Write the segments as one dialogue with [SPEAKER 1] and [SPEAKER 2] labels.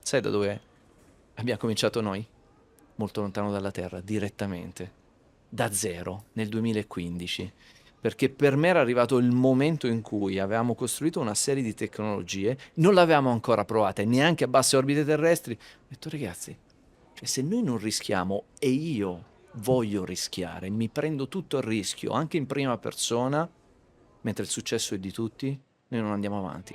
[SPEAKER 1] Sai da dove abbiamo cominciato noi? Molto lontano dalla Terra, direttamente, da zero, nel 2015. Perché per me era arrivato il momento in cui avevamo costruito una serie di tecnologie, non l'avevamo ancora provate neanche a basse orbite terrestri. Ho detto, ragazzi, cioè, se noi non rischiamo e io voglio rischiare, mi prendo tutto il rischio, anche in prima persona, mentre il successo è di tutti, noi non andiamo avanti.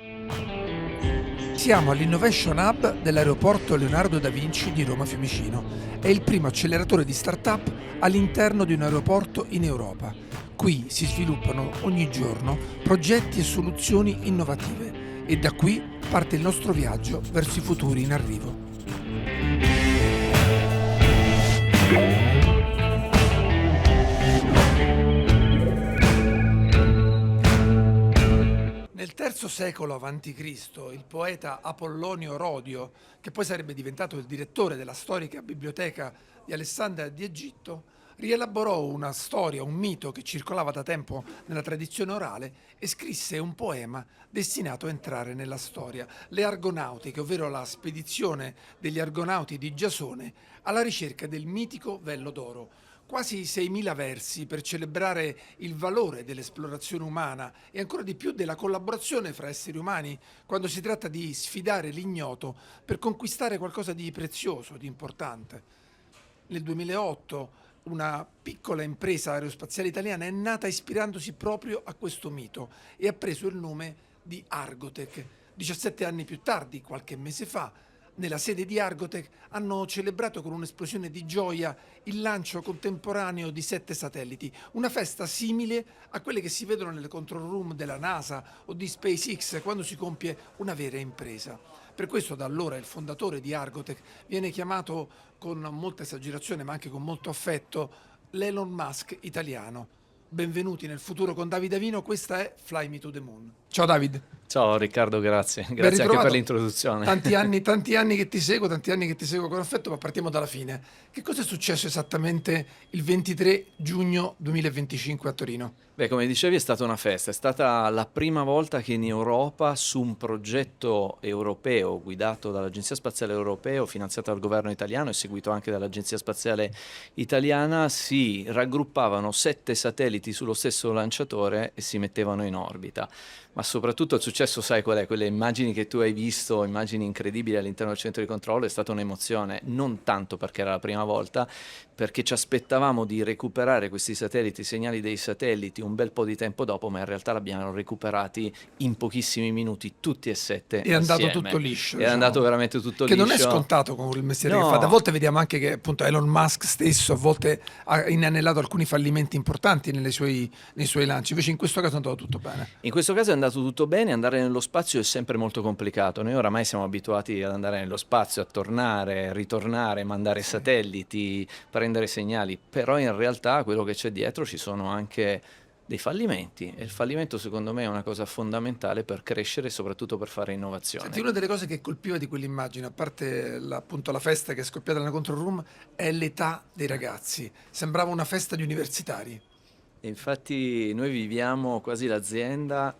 [SPEAKER 2] Siamo all'Innovation Hub dell'aeroporto Leonardo da Vinci di Roma Fiumicino. È il primo acceleratore di start-up all'interno di un aeroporto in Europa. Qui si sviluppano ogni giorno progetti e soluzioni innovative e da qui parte il nostro viaggio verso i futuri in arrivo. Nel III secolo a.C., il poeta Apollonio Rodio, che poi sarebbe diventato il direttore della storica biblioteca di Alessandria di Egitto, rielaborò una storia, un mito che circolava da tempo nella tradizione orale e scrisse un poema destinato a entrare nella storia, Le Argonautiche, ovvero la spedizione degli Argonauti di Giasone alla ricerca del mitico Vello d'Oro. Quasi 6.000 versi per celebrare il valore dell'esplorazione umana e ancora di più della collaborazione fra esseri umani quando si tratta di sfidare l'ignoto per conquistare qualcosa di prezioso, di importante. Nel 2008 una piccola impresa aerospaziale italiana è nata ispirandosi proprio a questo mito e ha preso il nome di Argotec. 17 anni più tardi, qualche mese fa, nella sede di Argotec hanno celebrato con un'esplosione di gioia il lancio contemporaneo di 7 satelliti, una festa simile a quelle che si vedono nelle control room della NASA o di SpaceX quando si compie una vera impresa. Per questo da allora il fondatore di Argotec viene chiamato con molta esagerazione ma anche con molto affetto l'Elon Musk italiano. Benvenuti nel futuro con Davide Avino, questa è Fly Me to the Moon. Ciao David.
[SPEAKER 1] Ciao Riccardo, grazie.
[SPEAKER 2] Ben
[SPEAKER 1] Grazie anche per
[SPEAKER 2] ritrovato.
[SPEAKER 1] l'introduzione.
[SPEAKER 2] Tanti anni che ti seguo con affetto, ma partiamo dalla fine. Che cosa è successo esattamente il 23 giugno 2025 a Torino?
[SPEAKER 1] Beh, come dicevi, è stata una festa, è stata la prima volta che in Europa su un progetto europeo guidato dall'Agenzia Spaziale Europea, finanziato dal governo italiano e seguito anche dall'Agenzia Spaziale Italiana, si raggruppavano 7 satelliti sullo stesso lanciatore e si mettevano in orbita. Ma soprattutto il successo, sai qual è? Quelle immagini che tu hai visto, immagini incredibili all'interno del centro di controllo, è stata un'emozione, non tanto perché era la prima volta, perché ci aspettavamo di recuperare questi satelliti, i segnali dei satelliti un bel po' di tempo dopo, ma in realtà l'abbiamo recuperati in pochissimi minuti, tutti e 7
[SPEAKER 2] È andato
[SPEAKER 1] assieme.
[SPEAKER 2] tutto liscio.
[SPEAKER 1] È andato veramente tutto
[SPEAKER 2] che
[SPEAKER 1] liscio.
[SPEAKER 2] non è scontato con il mestiere
[SPEAKER 1] No.
[SPEAKER 2] che fate. A volte vediamo anche che appunto Elon Musk stesso a volte ha inanellato alcuni fallimenti importanti nei suoi lanci, invece in questo caso è andato tutto bene.
[SPEAKER 1] In questo caso è andato tutto bene, andare nello spazio è sempre molto complicato. Noi oramai siamo abituati ad andare nello spazio, a tornare, ritornare, mandare satelliti, prendere segnali, però in realtà quello che c'è dietro ci sono anche dei fallimenti e il fallimento secondo me è una cosa fondamentale per crescere e soprattutto per fare innovazione.
[SPEAKER 2] Senti, una delle cose che colpiva di quell'immagine, a parte appunto la festa che è scoppiata nella control room, è l'età dei ragazzi. Sembrava una festa di universitari.
[SPEAKER 1] E infatti noi viviamo quasi l'azienda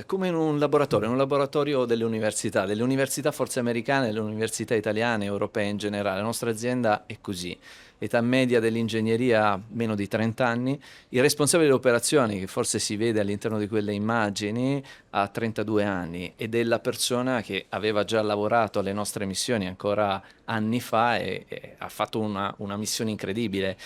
[SPEAKER 1] come in un laboratorio delle università forse americane, delle università italiane, europee in generale. La nostra azienda è così. Età media dell'ingegneria meno di 30 anni, il responsabile delle operazioni, che forse si vede all'interno di quelle immagini, ha 32 anni ed è la persona che aveva già lavorato alle nostre missioni ancora anni fa e ha fatto una missione incredibile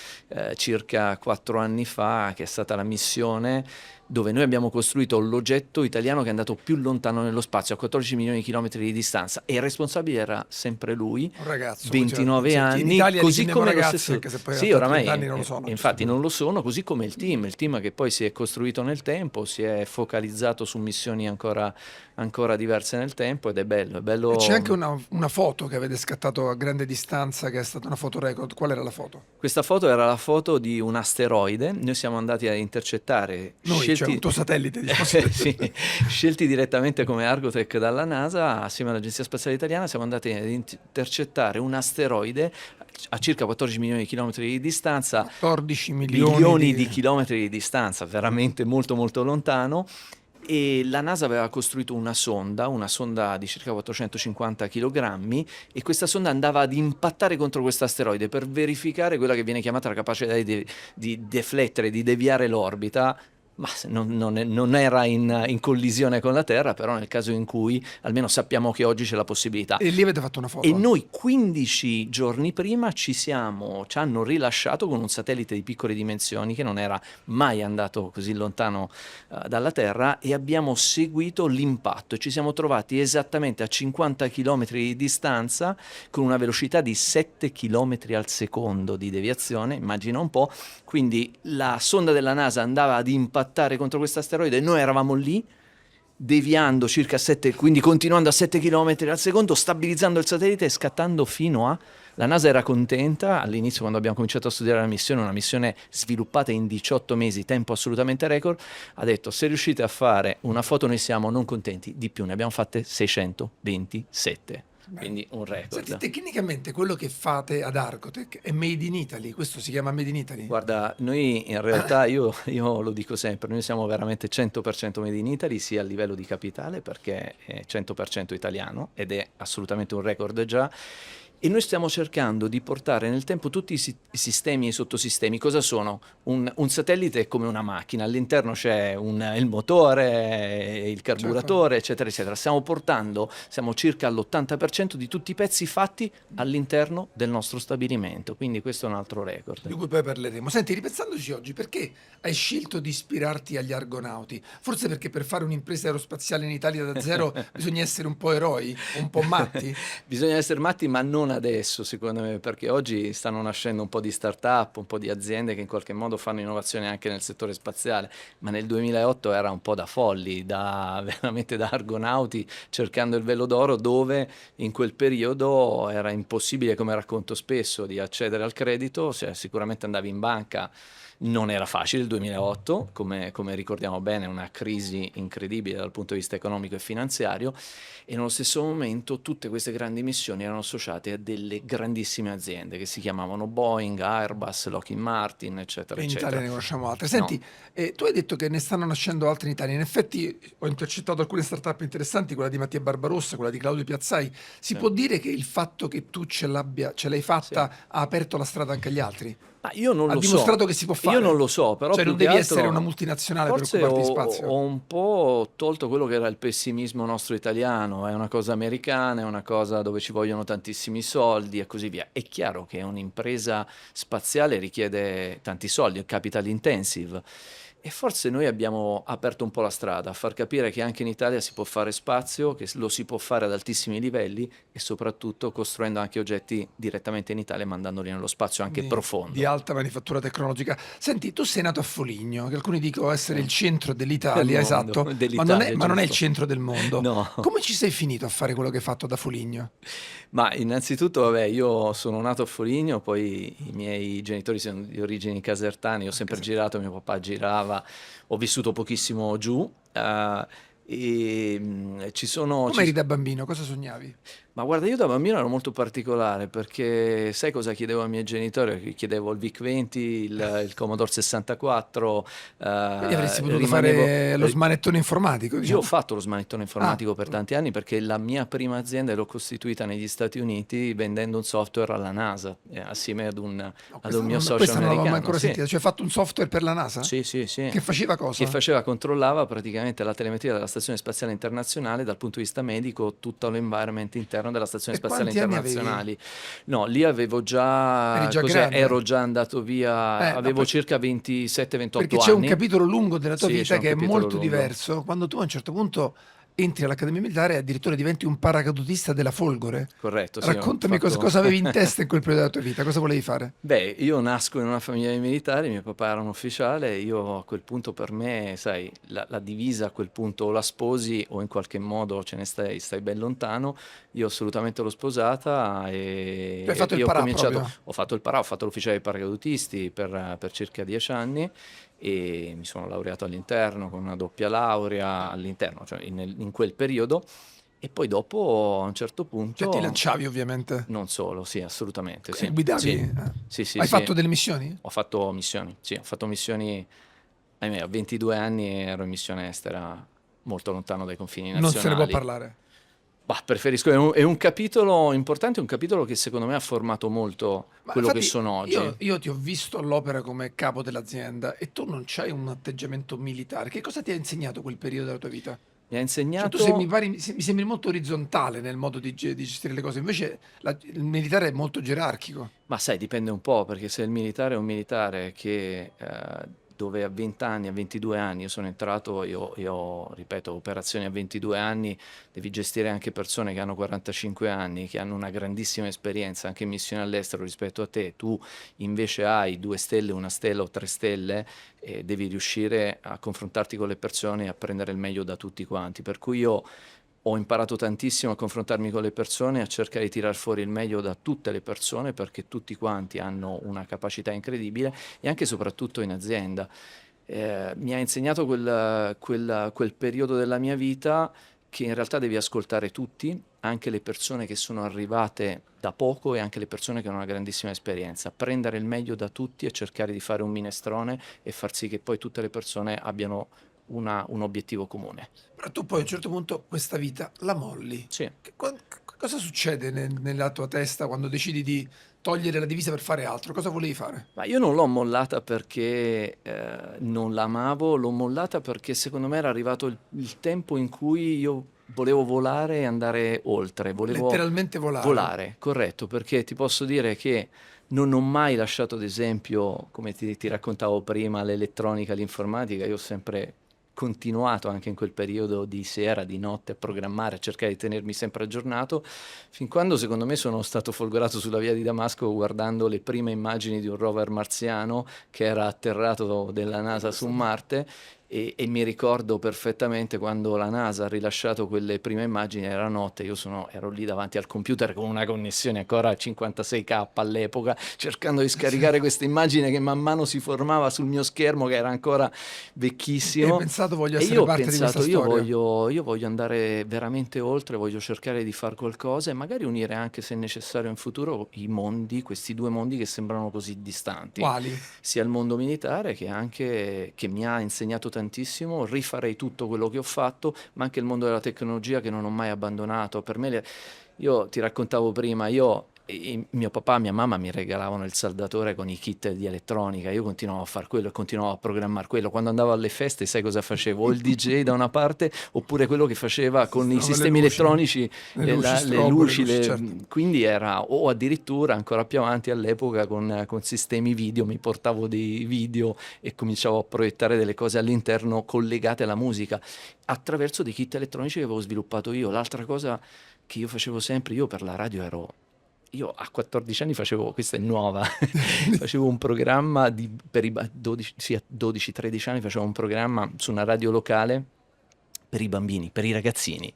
[SPEAKER 1] circa 4 anni fa, che è stata la missione dove noi abbiamo costruito l'oggetto italiano che è andato più lontano nello spazio, a 14 milioni di chilometri di distanza, e il responsabile era sempre lui,
[SPEAKER 2] Un ragazzo,
[SPEAKER 1] 29
[SPEAKER 2] cioè,
[SPEAKER 1] anni,
[SPEAKER 2] in Italia
[SPEAKER 1] così
[SPEAKER 2] li
[SPEAKER 1] come lo
[SPEAKER 2] ragazzi,
[SPEAKER 1] stesso.
[SPEAKER 2] anche se poi
[SPEAKER 1] Sì,
[SPEAKER 2] a
[SPEAKER 1] oramai
[SPEAKER 2] 30 anni non lo sono.
[SPEAKER 1] infatti non lo sono, così come il team che poi si è costruito nel tempo, si è focalizzato su missioni ancora diverse nel tempo ed è bello.
[SPEAKER 2] E c'è anche una foto che avete scattato a grande distanza, che è stata una foto record. Qual era la foto?
[SPEAKER 1] Questa foto era la foto di un asteroide. Noi siamo andati a intercettare
[SPEAKER 2] Cioè un tuo satellite,
[SPEAKER 1] sì, scelti direttamente come Argotec dalla NASA, assieme all'Agenzia Spaziale Italiana siamo andati ad intercettare un asteroide a circa 14 milioni di chilometri di distanza,
[SPEAKER 2] 14
[SPEAKER 1] milioni di chilometri di distanza, veramente molto molto lontano. e la NASA aveva costruito una sonda di circa 450 kg, e questa sonda andava ad impattare contro questo asteroide per verificare quella che viene chiamata la capacità di deflettere, di deviare l'orbita. Ma non era in collisione con la Terra, però nel caso in cui almeno sappiamo che oggi c'è la possibilità.
[SPEAKER 2] E lì avete fatto una
[SPEAKER 1] E
[SPEAKER 2] foto.
[SPEAKER 1] noi 15 giorni prima ci hanno rilasciato con un satellite di piccole dimensioni che non era mai andato così lontano dalla Terra, e abbiamo seguito l'impatto e ci siamo trovati esattamente a 50 km di distanza con una velocità di 7 km al secondo di deviazione, immagina un po'. Quindi la sonda della NASA andava ad impattare contro questo asteroide e noi eravamo lì deviando circa 7, quindi continuando a 7 km al secondo, stabilizzando il satellite e scattando fino a... La NASA era contenta all'inizio, quando abbiamo cominciato a studiare la missione, una missione sviluppata in 18 mesi, tempo assolutamente record, ha detto: se riuscite a fare una foto noi siamo non contenti, di più, ne abbiamo fatte 627. Quindi un record.
[SPEAKER 2] Senti, tecnicamente quello che fate ad Argotec è made in Italy, questo si chiama made in Italy?
[SPEAKER 1] Guarda, noi in realtà, io lo dico sempre, noi siamo veramente 100% made in Italy, sia a livello di capitale, perché è 100% italiano ed è assolutamente un record già. E noi stiamo cercando di portare nel tempo tutti i sistemi e i sottosistemi. Cosa sono? Un satellite è come una macchina, all'interno c'è il motore, il carburatore, eccetera, eccetera. Siamo circa all'80% di tutti i pezzi fatti all'interno del nostro stabilimento, quindi questo è un altro record.
[SPEAKER 2] Di cui poi parleremo. Senti, ripensandoci oggi, perché hai scelto di ispirarti agli Argonauti? Forse perché per fare un'impresa aerospaziale in Italia da zero bisogna essere un po' eroi, un po' matti?
[SPEAKER 1] Bisogna essere matti, ma non adesso, secondo me, perché oggi stanno nascendo un po' di start-up, un po' di aziende che in qualche modo fanno innovazione anche nel settore spaziale, ma nel 2008 era un po' da folli, veramente da argonauti cercando il velo d'oro, dove in quel periodo era impossibile, come racconto spesso, di accedere al credito. Sicuramente andavi in banca. Non era facile il 2008, come ricordiamo bene, una crisi incredibile dal punto di vista economico e finanziario, e nello stesso momento tutte queste grandi missioni erano associate a delle grandissime aziende che si chiamavano Boeing, Airbus, Lockheed Martin, eccetera,
[SPEAKER 2] In
[SPEAKER 1] eccetera.
[SPEAKER 2] Italia ne conosciamo altre. Senti, tu hai detto che ne stanno nascendo altre in Italia. In effetti ho intercettato alcune startup interessanti, quella di Mattia Barbarossa, quella di Claudio Piazzai. Si può dire che il fatto che tu ce l'hai fatta ha aperto la strada anche agli altri?
[SPEAKER 1] Ma io non
[SPEAKER 2] Ha
[SPEAKER 1] lo so.
[SPEAKER 2] dimostrato che si può fare.
[SPEAKER 1] Io non lo so, però
[SPEAKER 2] Cioè
[SPEAKER 1] più
[SPEAKER 2] non
[SPEAKER 1] che
[SPEAKER 2] devi
[SPEAKER 1] altro
[SPEAKER 2] essere una multinazionale per
[SPEAKER 1] forse
[SPEAKER 2] occuparti di spazio.
[SPEAKER 1] ho un po' tolto quello che era il pessimismo nostro italiano. È una cosa americana, è una cosa dove ci vogliono tantissimi soldi e così via. È chiaro che un'impresa spaziale richiede tanti soldi, è capital intensive. E forse noi abbiamo aperto un po' la strada a far capire che anche in Italia si può fare spazio, che lo si può fare ad altissimi livelli, e soprattutto costruendo anche oggetti direttamente in Italia e mandandoli nello spazio anche profondo.
[SPEAKER 2] Di alta manifattura tecnologica. Senti, tu sei nato a Foligno, che alcuni dicono essere il centro dell'Italia,
[SPEAKER 1] Del mondo,
[SPEAKER 2] esatto,
[SPEAKER 1] dell'Italia,
[SPEAKER 2] ma non è il
[SPEAKER 1] giusto.
[SPEAKER 2] centro del mondo.
[SPEAKER 1] No.
[SPEAKER 2] Come ci sei finito a fare quello che hai fatto da Foligno?
[SPEAKER 1] Ma innanzitutto, vabbè, io sono nato a Foligno, poi i miei genitori sono di origini casertane, io ho sempre girato, mio papà girava, ho vissuto pochissimo giù, ci sono...
[SPEAKER 2] Come eri da bambino? Cosa sognavi?
[SPEAKER 1] Ma guarda, io da bambino ero molto particolare, perché sai cosa chiedevo ai miei genitori? Chiedevo il VIC-20, il Commodore 64.
[SPEAKER 2] Quindi avresti potuto fare lo smanettone informatico,
[SPEAKER 1] Io
[SPEAKER 2] diciamo.
[SPEAKER 1] ho fatto lo smanettone informatico per tanti anni, perché la mia prima azienda l'ho costituita negli Stati Uniti vendendo un software alla NASA, assieme ad un mio socio
[SPEAKER 2] Questa non l'avevo mai
[SPEAKER 1] americano.
[SPEAKER 2] ancora
[SPEAKER 1] Sì.
[SPEAKER 2] sentita. Cioè hai fatto un software per la NASA?
[SPEAKER 1] Sì, sì, sì.
[SPEAKER 2] Che faceva cosa?
[SPEAKER 1] Che controllava praticamente la telemetria della Stazione Spaziale Internazionale dal punto di vista medico, tutto l'environment interno della Stazione
[SPEAKER 2] E
[SPEAKER 1] Spaziale
[SPEAKER 2] quanti anni
[SPEAKER 1] Internazionale. No, lì avevo già,
[SPEAKER 2] Eri già grande?
[SPEAKER 1] ero già andato via, avevo
[SPEAKER 2] no,
[SPEAKER 1] circa 27-28
[SPEAKER 2] perché
[SPEAKER 1] anni.
[SPEAKER 2] c'è un capitolo lungo della tua
[SPEAKER 1] Sì, c'è
[SPEAKER 2] vita
[SPEAKER 1] un
[SPEAKER 2] che è
[SPEAKER 1] capitolo
[SPEAKER 2] molto
[SPEAKER 1] lungo.
[SPEAKER 2] diverso, quando tu a un certo punto entri all'Accademia Militare e addirittura diventi un paracadutista della Folgore.
[SPEAKER 1] Corretto, sì, ho
[SPEAKER 2] Raccontami
[SPEAKER 1] fatto-
[SPEAKER 2] cosa avevi in testa in quel periodo della tua vita, cosa volevi fare?
[SPEAKER 1] Beh, io nasco in una famiglia di militari, mio papà era un ufficiale, io a quel punto, per me, sai, la divisa a quel punto o la sposi o in qualche modo ce ne stai ben lontano. Io assolutamente l'ho sposata e
[SPEAKER 2] Tu hai fatto il
[SPEAKER 1] io
[SPEAKER 2] parà
[SPEAKER 1] ho
[SPEAKER 2] proprio?
[SPEAKER 1] fatto il parà, ho fatto l'ufficiale dei paracadutisti per circa 10 anni e mi sono laureato all'interno con una doppia laurea all'interno, cioè in quel periodo. E poi dopo, a un certo punto...
[SPEAKER 2] Cioè ti lanciavi ovviamente?
[SPEAKER 1] Non solo, sì, assolutamente, sì.
[SPEAKER 2] Quindi guidavi?
[SPEAKER 1] Sì, sì, sì,
[SPEAKER 2] Hai
[SPEAKER 1] sì.
[SPEAKER 2] fatto delle missioni?
[SPEAKER 1] Ho fatto missioni, ahimè, a 22 anni ero in missione estera molto lontano dai confini
[SPEAKER 2] Non se ne può
[SPEAKER 1] nazionali.
[SPEAKER 2] parlare.
[SPEAKER 1] Bah, preferisco, è un capitolo importante, un capitolo che secondo me ha formato molto
[SPEAKER 2] Ma
[SPEAKER 1] quello che
[SPEAKER 2] infatti
[SPEAKER 1] sono oggi.
[SPEAKER 2] io ti ho visto all'opera come capo dell'azienda e tu non c'hai un atteggiamento militare. Che cosa ti ha insegnato quel periodo della tua vita?
[SPEAKER 1] Mi ha
[SPEAKER 2] Cioè tu sei, mi,
[SPEAKER 1] insegnato.
[SPEAKER 2] pari, mi sembri molto orizzontale nel modo di gestire le cose, invece il militare è molto gerarchico.
[SPEAKER 1] Ma sai, dipende un po', perché se il militare è un militare che dove a 20 anni, a 22 anni, io sono entrato, io ripeto, operazioni a 22 anni, devi gestire anche persone che hanno 45 anni, che hanno una grandissima esperienza anche in missioni all'estero rispetto a te, tu invece hai 2 stelle, 1 stella o 3 stelle e devi riuscire a confrontarti con le persone e a prendere il meglio da tutti quanti. Per cui io ho imparato tantissimo a confrontarmi con le persone, a cercare di tirar fuori il meglio da tutte le persone perché tutti quanti hanno una capacità incredibile e anche e soprattutto in azienda. Mi ha insegnato quel periodo della mia vita che in realtà devi ascoltare tutti, anche le persone che sono arrivate da poco e anche le persone che hanno una grandissima esperienza, prendere il meglio da tutti e cercare di fare un minestrone e far sì che poi tutte le persone abbiano un obiettivo comune.
[SPEAKER 2] Però tu poi a un certo punto questa vita la molli.
[SPEAKER 1] Sì.
[SPEAKER 2] Cosa succede nella tua testa quando decidi di togliere la divisa per fare altro? Cosa volevi fare?
[SPEAKER 1] Ma io non l'ho mollata perché non l'amavo, l'ho mollata perché secondo me era arrivato il tempo in cui io volevo volare e andare oltre, volevo
[SPEAKER 2] Letteralmente volare.
[SPEAKER 1] volare, corretto, perché ti posso dire che non ho mai lasciato, ad esempio, come ti raccontavo prima, l'elettronica, l'informatica, io ho sempre continuato anche in quel periodo di sera, di notte a programmare, a cercare di tenermi sempre aggiornato, fin quando secondo me sono stato folgorato sulla via di Damasco guardando le prime immagini di un rover marziano che era atterrato della NASA su Marte e mi ricordo perfettamente quando la NASA ha rilasciato quelle prime immagini, era notte, ero lì davanti al computer con una connessione ancora a 56K all'epoca, cercando di scaricare questa immagine che man mano si formava sul mio schermo che era ancora
[SPEAKER 2] E hai
[SPEAKER 1] vecchissimo.
[SPEAKER 2] pensato voglio
[SPEAKER 1] E
[SPEAKER 2] essere
[SPEAKER 1] io ho
[SPEAKER 2] parte di questa
[SPEAKER 1] pensato,
[SPEAKER 2] storia.
[SPEAKER 1] io voglio andare veramente oltre, voglio cercare di fare qualcosa e magari unire anche, se necessario, in futuro i mondi, questi 2 mondi che sembrano così distanti,
[SPEAKER 2] Quali?
[SPEAKER 1] sia il mondo militare che anche che mi ha insegnato tantissimo, rifarei tutto quello che ho fatto, ma anche il mondo della tecnologia che non ho mai abbandonato. Per me, io ti raccontavo prima, mio papà e mia mamma mi regalavano il saldatore con i kit di elettronica, io continuavo a fare quello e continuavo a programmare quello. Quando andavo alle feste, sai cosa facevo? O il DJ da una parte, oppure quello che faceva con i
[SPEAKER 2] Sono le
[SPEAKER 1] sistemi
[SPEAKER 2] luci,
[SPEAKER 1] elettronici,
[SPEAKER 2] le luci
[SPEAKER 1] le
[SPEAKER 2] strobo, le
[SPEAKER 1] luci,
[SPEAKER 2] luci, certo.
[SPEAKER 1] quindi era, o addirittura ancora più avanti all'epoca con sistemi video, mi portavo dei video e cominciavo a proiettare delle cose all'interno collegate alla musica attraverso dei kit elettronici che avevo sviluppato io. L'altra cosa che io facevo sempre, io per la radio io a 14 anni facevo, questa è nuova, facevo un programma per i 12, sì, a 12-13 anni facevo un programma su una radio locale per i bambini, per i ragazzini.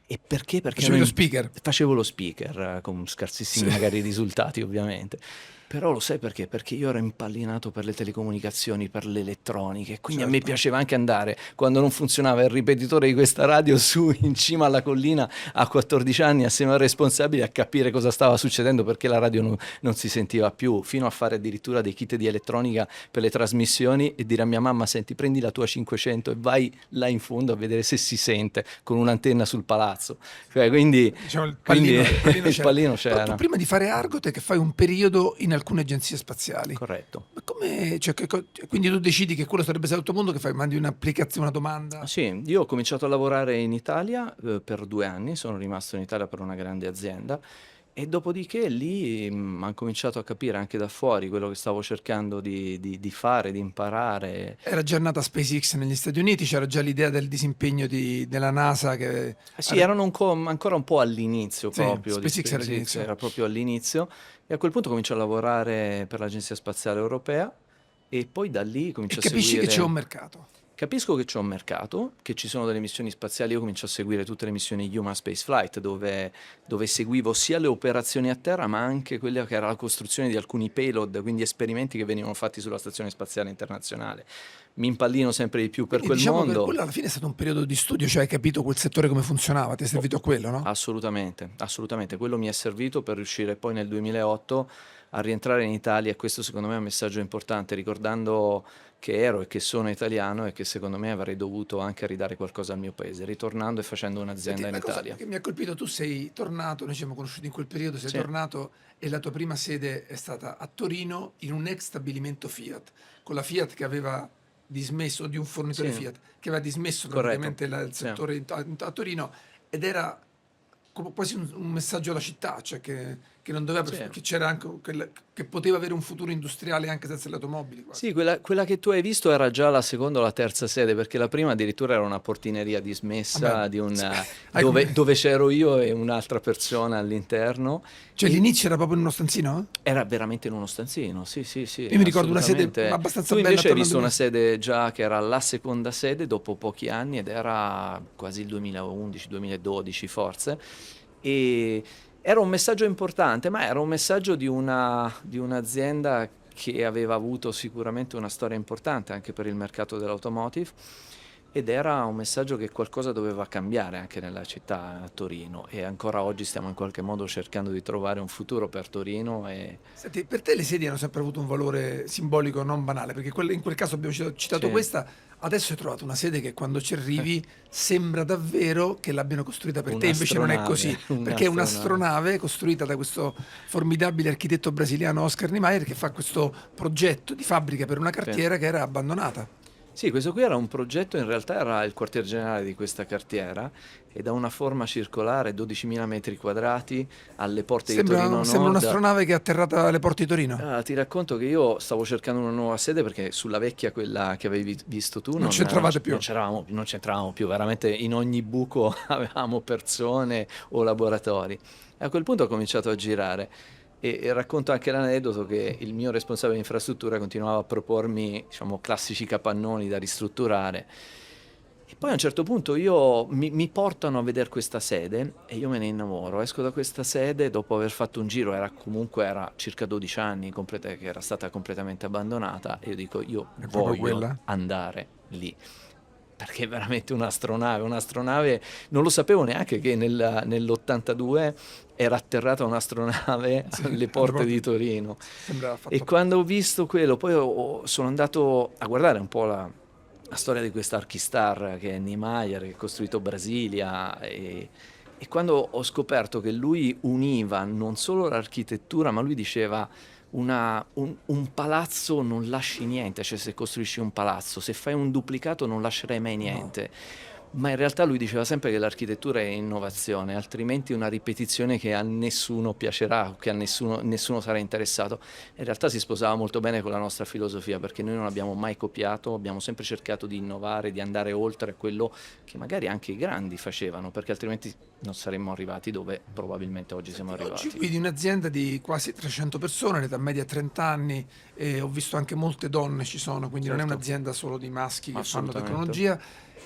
[SPEAKER 1] E perché? Perché
[SPEAKER 2] Facevi lo speaker.
[SPEAKER 1] facevo lo speaker con scarsissimi magari risultati ovviamente. Però lo sai perché? Perché io ero impallinato per le telecomunicazioni, per l'elettronica e quindi a me
[SPEAKER 2] Certo.
[SPEAKER 1] piaceva anche andare, quando non funzionava il ripetitore di questa radio, su in cima alla collina a 14 anni assieme al responsabile a capire cosa stava succedendo perché la radio non si sentiva più, fino a fare addirittura dei kit di elettronica per le trasmissioni e dire a mia mamma: senti, prendi la tua 500 e vai là in fondo a vedere se si sente con un'antenna sul palazzo. Cioè, quindi
[SPEAKER 2] Diciamo il
[SPEAKER 1] quindi
[SPEAKER 2] pallino,
[SPEAKER 1] il pallino
[SPEAKER 2] Però tu
[SPEAKER 1] c'era.
[SPEAKER 2] prima di fare Argotec fai un periodo in alcune agenzie spaziali.
[SPEAKER 1] Corretto.
[SPEAKER 2] Ma come, cioè, quindi tu decidi che quello sarebbe stato il tuo mondo, che fai? Mandi un'applicazione, una domanda?
[SPEAKER 1] Sì, io ho cominciato a lavorare in Italia per 2 anni, sono rimasto in Italia per una grande azienda e dopodiché lì ho cominciato a capire anche da fuori quello che stavo cercando di fare, di imparare.
[SPEAKER 2] Era già nata SpaceX negli Stati Uniti, c'era già l'idea del disimpegno della NASA che...
[SPEAKER 1] Sì, erano ancora un po' all'inizio
[SPEAKER 2] Sì,
[SPEAKER 1] proprio di
[SPEAKER 2] SpaceX era
[SPEAKER 1] SpaceX,
[SPEAKER 2] all'inizio.
[SPEAKER 1] era proprio all'inizio e a quel punto comincio a lavorare per l'Agenzia Spaziale Europea e poi da lì
[SPEAKER 2] E
[SPEAKER 1] comincio a
[SPEAKER 2] capisci che c'è un
[SPEAKER 1] seguire.
[SPEAKER 2] mercato.
[SPEAKER 1] Capisco che c'è un mercato, che ci sono delle missioni spaziali, io comincio a seguire tutte le missioni Human Spaceflight, dove seguivo sia le operazioni a terra, ma anche quella che era la costruzione di alcuni payload, quindi esperimenti che venivano fatti sulla Stazione Spaziale Internazionale. Mi impallino sempre di più per
[SPEAKER 2] Quindi
[SPEAKER 1] quel
[SPEAKER 2] diciamo che
[SPEAKER 1] mondo.
[SPEAKER 2] quello alla fine è stato un periodo di studio, cioè hai capito quel settore come funzionava, ti è servito a quello, no?
[SPEAKER 1] Assolutamente, assolutamente. Quello mi è servito per riuscire poi nel 2008 a rientrare in Italia, e questo secondo me è un messaggio importante, ricordando che ero e che sono italiano e che secondo me avrei dovuto anche ridare qualcosa al mio paese, ritornando e facendo
[SPEAKER 2] Senti,
[SPEAKER 1] un'azienda in
[SPEAKER 2] la cosa
[SPEAKER 1] Italia.
[SPEAKER 2] che mi ha colpito, tu sei tornato, noi ci siamo conosciuti in quel periodo, sei
[SPEAKER 1] Sì,
[SPEAKER 2] tornato e la tua prima sede è stata a Torino in un ex stabilimento Fiat, con la Fiat che aveva dismesso, di un fornitore
[SPEAKER 1] sì,
[SPEAKER 2] Fiat, che aveva dismesso
[SPEAKER 1] corretto.
[SPEAKER 2] praticamente il
[SPEAKER 1] Sì.
[SPEAKER 2] settore a Torino, ed era quasi un messaggio alla città, cioè che non doveva,
[SPEAKER 1] Sì.
[SPEAKER 2] che c'era anche, che poteva avere un futuro industriale anche senza le automobili quasi.
[SPEAKER 1] Sì, quella che tu hai visto era già la seconda o la terza sede, perché la prima addirittura era una portineria
[SPEAKER 2] Vabbè,
[SPEAKER 1] dismessa
[SPEAKER 2] sì, hai
[SPEAKER 1] dove,
[SPEAKER 2] come...
[SPEAKER 1] dove c'ero io e un'altra persona all'interno,
[SPEAKER 2] Cioè
[SPEAKER 1] e
[SPEAKER 2] l'inizio era proprio in uno stanzino?
[SPEAKER 1] era veramente in uno stanzino, sì, sì, sì,
[SPEAKER 2] Io mi ricordo una sede
[SPEAKER 1] assolutamente.
[SPEAKER 2] abbastanza
[SPEAKER 1] Tu
[SPEAKER 2] bella
[SPEAKER 1] invece hai
[SPEAKER 2] attorno al
[SPEAKER 1] visto una
[SPEAKER 2] 2000.
[SPEAKER 1] sede già che era la seconda sede dopo pochi anni ed era quasi il 2011-2012 forse, e era un messaggio importante, ma era un messaggio di un'azienda che aveva avuto sicuramente una storia importante anche per il mercato dell'automotive, ed era un messaggio che qualcosa doveva cambiare anche nella città a Torino, e ancora oggi stiamo in qualche modo cercando di trovare un futuro per Torino. E
[SPEAKER 2] Senti, per te le sedie hanno sempre avuto un valore simbolico non banale, perché in quel caso abbiamo citato
[SPEAKER 1] sì.
[SPEAKER 2] questa, adesso hai trovato una sede che quando ci arrivi sembra davvero che l'abbiano costruita per te, invece non è
[SPEAKER 1] Un'astronave,
[SPEAKER 2] così, perché è
[SPEAKER 1] un'astronave.
[SPEAKER 2] un'astronave costruita da questo formidabile architetto brasiliano Oscar Niemeyer, che fa questo progetto di fabbrica per una
[SPEAKER 1] Sì.
[SPEAKER 2] cartiera che era abbandonata.
[SPEAKER 1] Sì, questo qui era un progetto, in realtà era il quartier generale di questa cartiera, ed ha una forma circolare, 12.000 metri quadrati, alle porte di Torino
[SPEAKER 2] Sembra
[SPEAKER 1] Nord.
[SPEAKER 2] un'astronave che è atterrata alle porte di Torino.
[SPEAKER 1] Ti racconto che io stavo cercando una nuova sede perché sulla vecchia, quella che avevi visto tu,
[SPEAKER 2] Non c'entravate più.
[SPEAKER 1] non c'entravamo più, veramente in ogni buco avevamo persone o laboratori. E a quel punto ho cominciato a girare, e racconto anche l'aneddoto che il mio responsabile di infrastruttura continuava a propormi, diciamo, classici capannoni da ristrutturare. E poi a un certo punto mi portano a vedere questa sede e io me ne innamoro. Esco da questa sede dopo aver fatto un giro, era circa 12 anni che era stata completamente abbandonata, e io dico, io
[SPEAKER 2] È proprio
[SPEAKER 1] voglio
[SPEAKER 2] quella?
[SPEAKER 1] andare lì. Perché è veramente un'astronave, non lo sapevo neanche che nell'82 era atterrata un'astronave
[SPEAKER 2] Sì,
[SPEAKER 1] alle
[SPEAKER 2] alle
[SPEAKER 1] porte di
[SPEAKER 2] porte.
[SPEAKER 1] Torino.
[SPEAKER 2] Sembrava
[SPEAKER 1] E
[SPEAKER 2] fatto apposta.
[SPEAKER 1] quando ho visto quello, poi sono andato a guardare un po' la storia di questa Archistar che è Niemeyer, che ha costruito Brasilia, e quando ho scoperto che lui univa non solo l'architettura, ma lui diceva un palazzo non lasci niente, cioè se costruisci un palazzo, se fai un duplicato non lascerai mai
[SPEAKER 2] No.
[SPEAKER 1] niente. Ma in realtà lui diceva sempre che l'architettura è innovazione, altrimenti una ripetizione che a nessuno piacerà, che a nessuno sarà interessato. In realtà si sposava molto bene con la nostra filosofia, perché noi non abbiamo mai copiato, abbiamo sempre cercato di innovare, di andare oltre quello che magari anche i grandi facevano, perché altrimenti non saremmo arrivati dove probabilmente oggi siamo
[SPEAKER 2] Senti, oggi
[SPEAKER 1] arrivati.
[SPEAKER 2] guidi un'azienda di quasi 300 persone, l'età media è 30 anni, e ho visto anche molte donne ci sono, quindi non è
[SPEAKER 1] Certo,
[SPEAKER 2] un'azienda solo di maschi che fanno
[SPEAKER 1] assolutamente.
[SPEAKER 2] tecnologia,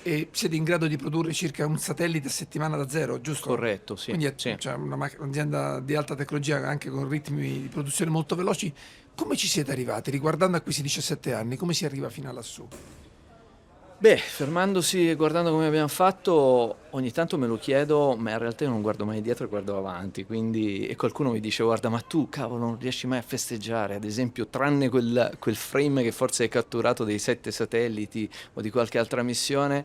[SPEAKER 2] e siete in grado di produrre circa un satellite a settimana da zero, giusto?
[SPEAKER 1] Corretto, sì,
[SPEAKER 2] Quindi
[SPEAKER 1] sì.
[SPEAKER 2] cioè, un'azienda di alta tecnologia anche con ritmi di produzione molto veloci. Come ci siete arrivati? Riguardando a questi 17 anni, come si arriva fino a lassù?
[SPEAKER 1] Beh, fermandosi e guardando come abbiamo fatto, ogni tanto me lo chiedo, ma in realtà io non guardo mai dietro, guardo avanti, quindi, e qualcuno mi dice, guarda, ma tu, cavolo, non riesci mai a festeggiare, ad esempio, tranne quel frame che forse hai catturato dei 7 satelliti o di qualche altra missione.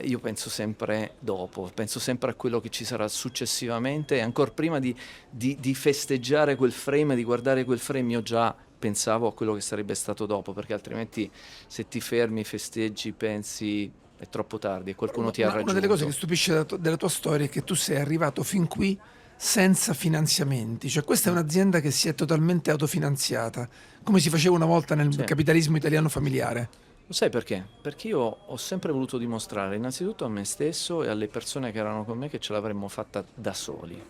[SPEAKER 1] Io penso sempre dopo, penso sempre a quello che ci sarà successivamente, e ancora prima di festeggiare quel frame, di guardare quel frame, io già pensavo a quello che sarebbe stato dopo, perché altrimenti se ti fermi, festeggi, pensi, è troppo tardi e qualcuno ti ha
[SPEAKER 2] Una delle cose che
[SPEAKER 1] raggiunto.
[SPEAKER 2] stupisce della tua storia è che tu sei arrivato fin qui senza finanziamenti, cioè questa è
[SPEAKER 1] Mm.
[SPEAKER 2] un'azienda che si è totalmente autofinanziata, come si faceva una volta nel
[SPEAKER 1] Sì.
[SPEAKER 2] capitalismo italiano familiare.
[SPEAKER 1] Lo sai perché? Perché io ho sempre voluto dimostrare innanzitutto a me stesso e alle persone che erano con me che ce l'avremmo fatta da soli.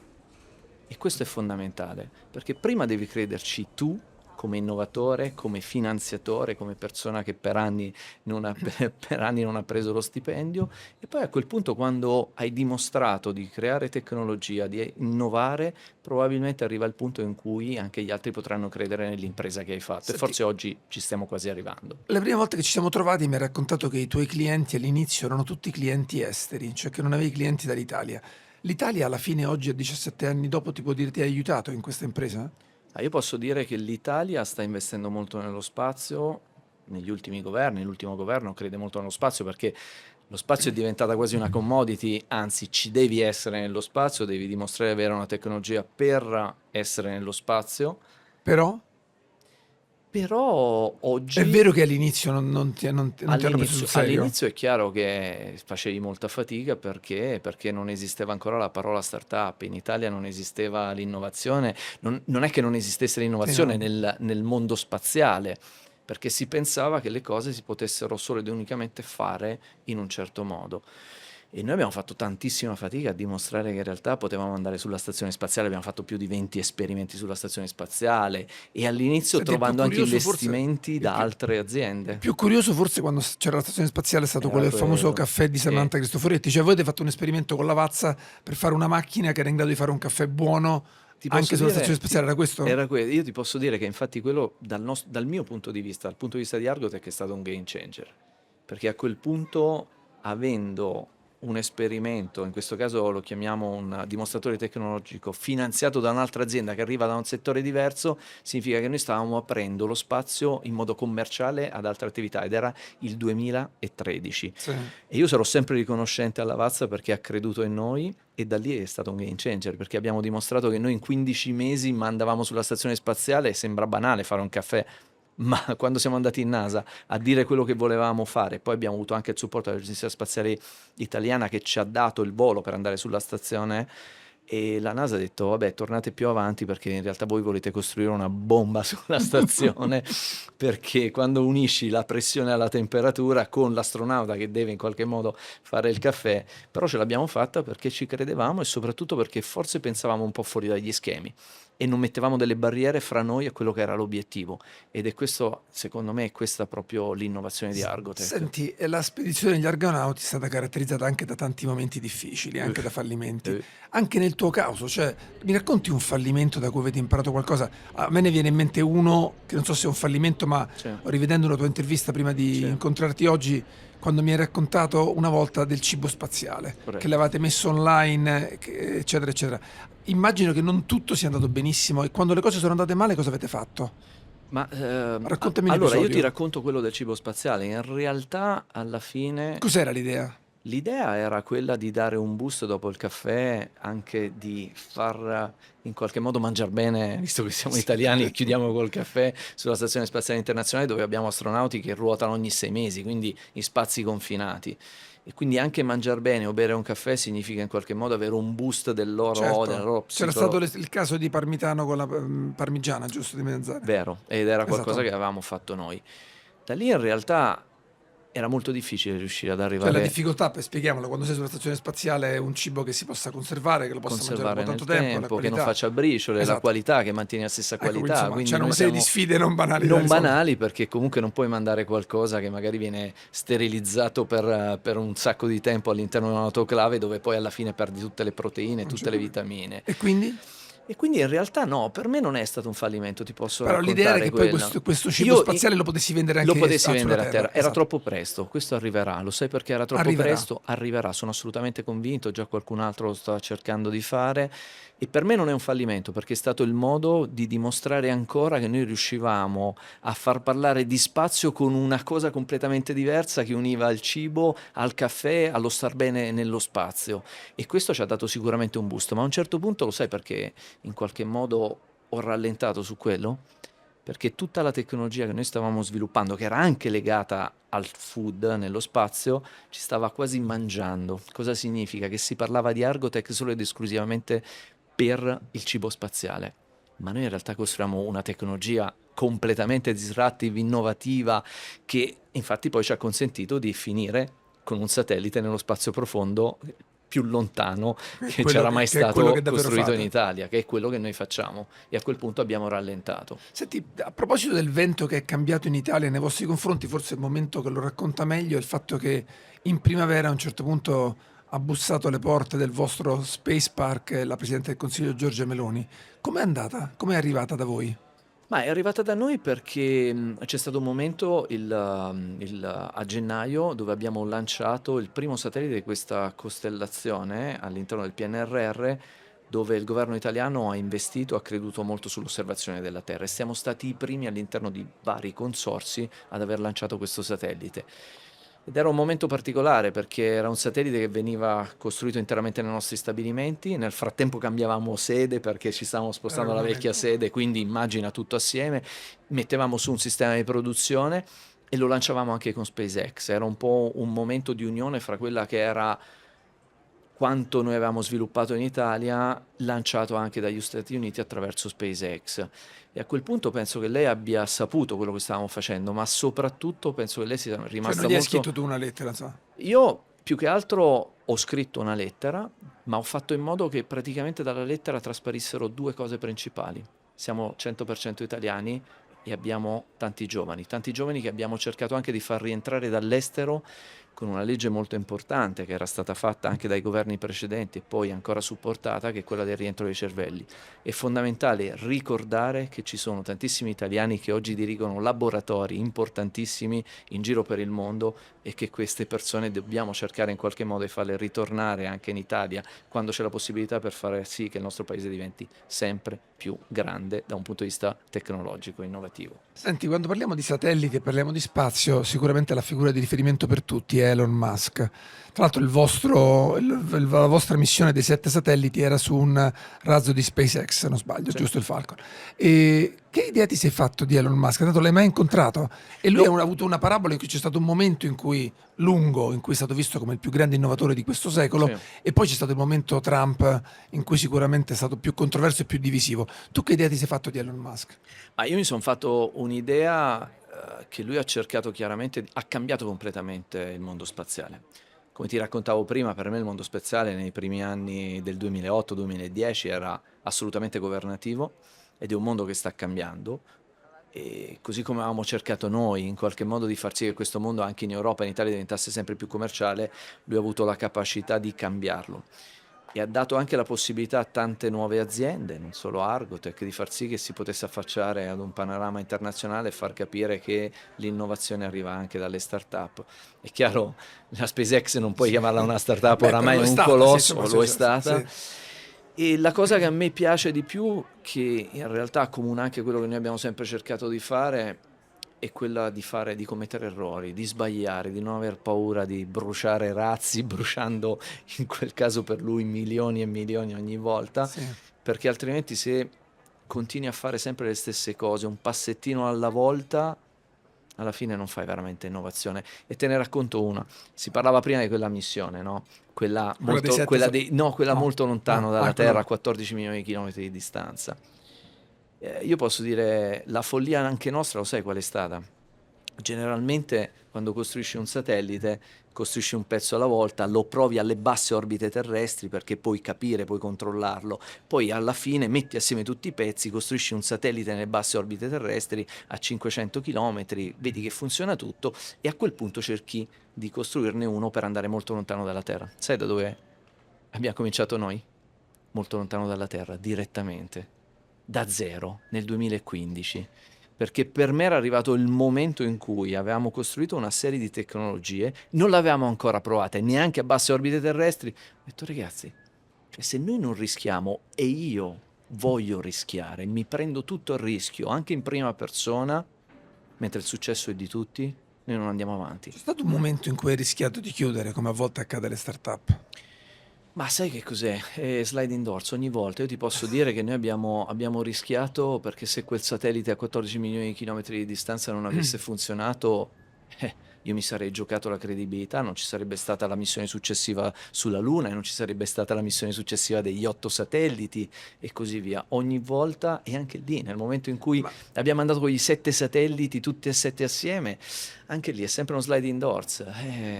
[SPEAKER 1] E questo è fondamentale, perché prima devi crederci tu come innovatore, come finanziatore, come persona che per anni non ha, per anni non ha preso lo stipendio, e poi a quel punto, quando hai dimostrato di creare tecnologia, di innovare, probabilmente arriva il punto in cui anche gli altri potranno credere nell'impresa che hai fatto, e
[SPEAKER 2] Senti,
[SPEAKER 1] forse oggi ci stiamo quasi arrivando.
[SPEAKER 2] la prima volta che ci siamo trovati mi hai raccontato che i tuoi clienti all'inizio erano tutti clienti esteri, cioè che non avevi clienti dall'Italia. L'Italia alla fine oggi a 17 anni dopo ti può dire ti ha aiutato in questa impresa?
[SPEAKER 1] Io posso dire che l'Italia sta investendo molto nello spazio, negli ultimi governi, l'ultimo governo crede molto nello spazio perché lo spazio è diventata quasi una commodity, anzi ci devi essere nello spazio, devi dimostrare di avere una tecnologia per essere nello spazio,
[SPEAKER 2] Però
[SPEAKER 1] però
[SPEAKER 2] è
[SPEAKER 1] oggi
[SPEAKER 2] vero che all'inizio non ti hanno preso sul serio.
[SPEAKER 1] all'inizio è chiaro che facevi molta fatica perché non esisteva ancora la parola startup, in Italia non esisteva l'innovazione, non è che non esistesse
[SPEAKER 2] Sì,
[SPEAKER 1] l'innovazione
[SPEAKER 2] no.
[SPEAKER 1] nel mondo spaziale, perché si pensava che le cose si potessero solo ed unicamente fare in un certo modo. E noi abbiamo fatto tantissima fatica a dimostrare che in realtà potevamo andare sulla stazione spaziale, abbiamo fatto più di 20 esperimenti sulla stazione spaziale e all'inizio
[SPEAKER 2] Senti,
[SPEAKER 1] trovando anche investimenti da altre
[SPEAKER 2] il
[SPEAKER 1] aziende.
[SPEAKER 2] più curioso forse quando c'era la stazione spaziale è stato
[SPEAKER 1] Era
[SPEAKER 2] quello del famoso
[SPEAKER 1] quello,
[SPEAKER 2] caffè di
[SPEAKER 1] sì.
[SPEAKER 2] Samantha Cristoforetti. Cioè voi avete fatto un esperimento con la Vazza per fare una macchina che era in grado di fare un caffè buono
[SPEAKER 1] Ti
[SPEAKER 2] anche
[SPEAKER 1] posso
[SPEAKER 2] sulla stazione
[SPEAKER 1] dire,
[SPEAKER 2] spaziale, era questo?
[SPEAKER 1] io ti posso dire che infatti quello dal mio punto di vista, dal punto di vista di Argotec è stato un game changer, perché a quel punto avendo un esperimento, in questo caso lo chiamiamo un dimostratore tecnologico, finanziato da un'altra azienda che arriva da un settore diverso, significa che noi stavamo aprendo lo spazio in modo commerciale ad altre attività ed era il 2013.
[SPEAKER 2] Sì.
[SPEAKER 1] E io sarò sempre riconoscente alla Vazza perché ha creduto in noi e da lì è stato un game changer perché abbiamo dimostrato che noi in 15 mesi mandavamo sulla stazione spaziale, e sembra banale fare un caffè, ma quando siamo andati in NASA a dire quello che volevamo fare, poi abbiamo avuto anche il supporto dell'Agenzia Spaziale Italiana che ci ha dato il volo per andare sulla stazione e la NASA ha detto vabbè tornate più avanti perché in realtà voi volete costruire una bomba sulla stazione perché quando unisci la pressione alla temperatura con l'astronauta che deve in qualche modo fare il caffè, però ce l'abbiamo fatta perché ci credevamo e soprattutto perché forse pensavamo un po' fuori dagli schemi e non mettevamo delle barriere fra noi e quello che era l'obiettivo. Ed è questo, secondo me, è questa proprio l'innovazione di Argotec.
[SPEAKER 2] Senti, e la spedizione degli Argonauti è stata caratterizzata anche da tanti momenti difficili, anche da fallimenti.
[SPEAKER 1] Eh,
[SPEAKER 2] Anche nel tuo caso, cioè, mi racconti un fallimento da cui avete imparato qualcosa? A me ne viene in mente uno che non so se è un fallimento, ma
[SPEAKER 1] sì,
[SPEAKER 2] rivedendo una tua intervista prima di
[SPEAKER 1] sì,
[SPEAKER 2] incontrarti oggi, quando mi hai raccontato una volta del cibo spaziale, che
[SPEAKER 1] corretto.
[SPEAKER 2] l'avete messo online, eccetera, eccetera. Immagino che non tutto sia andato benissimo e quando le cose sono andate male cosa avete fatto?
[SPEAKER 1] Ma
[SPEAKER 2] Raccontami un
[SPEAKER 1] allora io ti
[SPEAKER 2] episodio.
[SPEAKER 1] racconto quello del cibo spaziale. In realtà, alla fine,
[SPEAKER 2] Cos'era l'idea?
[SPEAKER 1] l'idea era quella di dare un boost dopo il caffè, anche di far in qualche modo mangiare bene, visto che siamo
[SPEAKER 2] Sì.
[SPEAKER 1] italiani e chiudiamo col caffè sulla Stazione Spaziale Internazionale dove abbiamo astronauti che ruotano ogni 6 mesi, quindi in spazi confinati. E quindi anche mangiare bene o bere un caffè significa in qualche modo avere un boost della
[SPEAKER 2] Certo,
[SPEAKER 1] loro
[SPEAKER 2] c'era stato
[SPEAKER 1] psicologia.
[SPEAKER 2] il caso di Parmitano con la parmigiana, giusto di mezzana.
[SPEAKER 1] Vero, ed era qualcosa
[SPEAKER 2] Esatto.
[SPEAKER 1] che avevamo fatto noi. Da lì in realtà era molto difficile riuscire ad
[SPEAKER 2] Cioè la
[SPEAKER 1] arrivare
[SPEAKER 2] difficoltà, per spieghiamolo, quando sei sulla stazione spaziale è un cibo che si possa conservare, che lo possa mangiare dopo
[SPEAKER 1] conservare
[SPEAKER 2] tanto
[SPEAKER 1] nel
[SPEAKER 2] tempo, la
[SPEAKER 1] tempo, che non
[SPEAKER 2] qualità.
[SPEAKER 1] faccia briciole, la
[SPEAKER 2] Esatto.
[SPEAKER 1] qualità, che mantiene la stessa
[SPEAKER 2] Ecco, quindi
[SPEAKER 1] qualità.
[SPEAKER 2] insomma
[SPEAKER 1] Quindi
[SPEAKER 2] c'era
[SPEAKER 1] noi
[SPEAKER 2] una serie di
[SPEAKER 1] siamo
[SPEAKER 2] sfide non banali da
[SPEAKER 1] non
[SPEAKER 2] risolvere.
[SPEAKER 1] banali perché comunque non puoi mandare qualcosa che magari viene sterilizzato per un sacco di tempo all'interno di un'autoclave dove poi alla fine perdi tutte le proteine, tutte le
[SPEAKER 2] Immaginare.
[SPEAKER 1] vitamine.
[SPEAKER 2] E quindi?
[SPEAKER 1] E quindi in realtà no, per me non è stato un fallimento, ti posso
[SPEAKER 2] Però l'idea era
[SPEAKER 1] raccontare
[SPEAKER 2] che poi
[SPEAKER 1] quello.
[SPEAKER 2] questo cibo
[SPEAKER 1] Io
[SPEAKER 2] spaziale lo potessi vendere
[SPEAKER 1] lo
[SPEAKER 2] anche
[SPEAKER 1] potessi
[SPEAKER 2] sulla
[SPEAKER 1] vendere a
[SPEAKER 2] Terra.
[SPEAKER 1] terra, era
[SPEAKER 2] Esatto.
[SPEAKER 1] troppo presto, questo arriverà, lo sai perché era troppo
[SPEAKER 2] Arriverà.
[SPEAKER 1] presto? Arriverà, sono assolutamente convinto, già qualcun altro lo sta cercando di fare e per me non è un fallimento perché è stato il modo di dimostrare ancora che noi riuscivamo a far parlare di spazio con una cosa completamente diversa che univa il cibo al caffè, allo star bene nello spazio e questo ci ha dato sicuramente un boost, ma a un certo punto lo sai perché in qualche modo ho rallentato su quello? Perché tutta la tecnologia che noi stavamo sviluppando, che era anche legata al food nello spazio, ci stava quasi mangiando. Cosa significa? Che si parlava di Argotec solo ed esclusivamente per il cibo spaziale. Ma noi in realtà costruiamo una tecnologia completamente disruptive, innovativa, che infatti poi ci ha consentito di finire con un satellite nello spazio profondo più lontano che c'era mai
[SPEAKER 2] Che è quello che
[SPEAKER 1] stato
[SPEAKER 2] davvero
[SPEAKER 1] costruito in
[SPEAKER 2] fate.
[SPEAKER 1] Italia, che è quello che noi facciamo. E a quel punto abbiamo rallentato.
[SPEAKER 2] Senti, a proposito del vento che è cambiato in Italia nei vostri confronti, forse il momento che lo racconta meglio è il fatto che in primavera a un certo punto ha bussato alle porte del vostro Space Park la Presidente del Consiglio Giorgia Meloni. Com'è andata? Com'è arrivata da voi?
[SPEAKER 1] Ma è arrivata da noi perché c'è stato un momento a gennaio dove abbiamo lanciato il primo satellite di questa costellazione all'interno del PNRR dove il governo italiano ha investito, ha creduto molto sull'osservazione della Terra e siamo stati i primi all'interno di vari consorzi ad aver lanciato questo satellite. Ed era un momento particolare perché era un satellite che veniva costruito interamente nei nostri stabilimenti, nel frattempo cambiavamo sede perché ci stavamo spostando alla vecchia sede, quindi immagina tutto assieme, mettevamo su un sistema di produzione e lo lanciavamo anche con SpaceX. Era un po' un momento di unione fra quella che era quanto noi avevamo sviluppato in Italia, lanciato anche dagli Stati Uniti attraverso SpaceX. E a quel punto penso che lei abbia saputo quello che stavamo facendo, ma soprattutto penso che lei sia
[SPEAKER 2] Cioè
[SPEAKER 1] rimasta
[SPEAKER 2] non gli hai
[SPEAKER 1] molto...
[SPEAKER 2] scritto tu una lettera, so.
[SPEAKER 1] Io più che altro ho scritto una lettera, ma ho fatto in modo che praticamente dalla lettera trasparissero due cose principali. Siamo 100% italiani e abbiamo tanti giovani che abbiamo cercato anche di far rientrare dall'estero con una legge molto importante che era stata fatta anche dai governi precedenti e poi ancora supportata, che è quella del rientro dei cervelli. È fondamentale ricordare che ci sono tantissimi italiani che oggi dirigono laboratori importantissimi in giro per il mondo e che queste persone dobbiamo cercare in qualche modo di farle ritornare anche in Italia quando c'è la possibilità, per fare sì che il nostro paese diventi sempre più grande da un punto di vista tecnologico e innovativo.
[SPEAKER 2] Senti, quando parliamo di satelliti e parliamo di spazio, sicuramente la figura di riferimento per tutti è Elon Musk. Tra l'altro la vostra missione dei 7 satelliti era su un razzo di SpaceX, se non sbaglio,
[SPEAKER 1] Sì.
[SPEAKER 2] giusto, il Falcon. E che idea ti sei fatto di Elon Musk? Tanto l'hai mai incontrato? E lui ha avuto una parabola in cui c'è stato un momento lungo, in cui è stato visto come il più grande innovatore di questo secolo,
[SPEAKER 1] Sì.
[SPEAKER 2] e poi c'è stato il momento Trump in cui sicuramente è stato più controverso e più divisivo. Tu che idea ti sei fatto di Elon Musk?
[SPEAKER 1] Ma io mi sono fatto un'idea che lui ha cercato chiaramente, ha cambiato completamente il mondo spaziale. Come ti raccontavo prima, per me il mondo spaziale nei primi anni del 2008-2010 era assolutamente governativo ed è un mondo che sta cambiando. E così come avevamo cercato noi in qualche modo di far sì che questo mondo anche in Europa e in Italia diventasse sempre più commerciale, lui ha avuto la capacità di cambiarlo e ha dato anche la possibilità a tante nuove aziende, non solo Argotec, di far sì che si potesse affacciare ad un panorama internazionale e far capire che l'innovazione arriva anche dalle start-up. È chiaro, la SpaceX non puoi chiamarla una start-up,
[SPEAKER 2] Beh, però
[SPEAKER 1] oramai è
[SPEAKER 2] lo è
[SPEAKER 1] un
[SPEAKER 2] stata, sì,
[SPEAKER 1] colosso,
[SPEAKER 2] insomma,
[SPEAKER 1] lo è
[SPEAKER 2] sì,
[SPEAKER 1] stata.
[SPEAKER 2] sì.
[SPEAKER 1] E la cosa che a me piace di più, che in realtà accomuna anche quello che noi abbiamo sempre cercato di fare, è quella di commettere errori, di sbagliare, di non aver paura di bruciare razzi, bruciando in quel caso per lui milioni e milioni ogni volta,
[SPEAKER 2] Sì.
[SPEAKER 1] perché altrimenti se continui a fare sempre le stesse cose, un passettino alla volta, alla fine non fai veramente innovazione. E te ne racconto una. Si parlava prima di quella missione, no? Quella
[SPEAKER 2] Quella dei
[SPEAKER 1] molto,
[SPEAKER 2] 7
[SPEAKER 1] quella dei- no, quella
[SPEAKER 2] no,
[SPEAKER 1] molto lontano
[SPEAKER 2] no,
[SPEAKER 1] dalla
[SPEAKER 2] quello
[SPEAKER 1] Terra, a
[SPEAKER 2] là.
[SPEAKER 1] 14 milioni di chilometri di distanza. Io posso dire, la follia anche nostra, lo sai qual è stata? Generalmente quando costruisci un satellite, costruisci un pezzo alla volta, lo provi alle basse orbite terrestri perché puoi capire, puoi controllarlo, poi alla fine metti assieme tutti i pezzi, costruisci un satellite nelle basse orbite terrestri a 500 km, vedi che funziona tutto e a quel punto cerchi di costruirne uno per andare molto lontano dalla Terra. Sai da dove abbiamo cominciato noi? Molto lontano dalla Terra, direttamente, da zero, nel 2015, perché per me era arrivato il momento in cui avevamo costruito una serie di tecnologie, non l'avevamo ancora provate neanche a basse orbite terrestri. Ho detto, ragazzi, cioè, se noi non rischiamo e io voglio rischiare, mi prendo tutto il rischio, anche in prima persona, mentre il successo è di tutti, noi non andiamo avanti.
[SPEAKER 2] C'è stato un momento in cui hai rischiato di chiudere, come a volte accade alle start-up.
[SPEAKER 1] Ma sai che cos'è? È sliding doors ogni volta. Io ti posso dire che noi abbiamo rischiato perché se quel satellite a 14 milioni di chilometri di distanza non avesse funzionato, io mi sarei giocato la credibilità, non ci sarebbe stata la missione successiva sulla Luna e non ci sarebbe stata la missione successiva degli 8 satelliti e così via. Ogni volta, e anche lì, nel momento in cui
[SPEAKER 2] Ma,
[SPEAKER 1] abbiamo mandato quegli 7 satelliti, tutti e 7 assieme, anche lì è sempre uno sliding doors.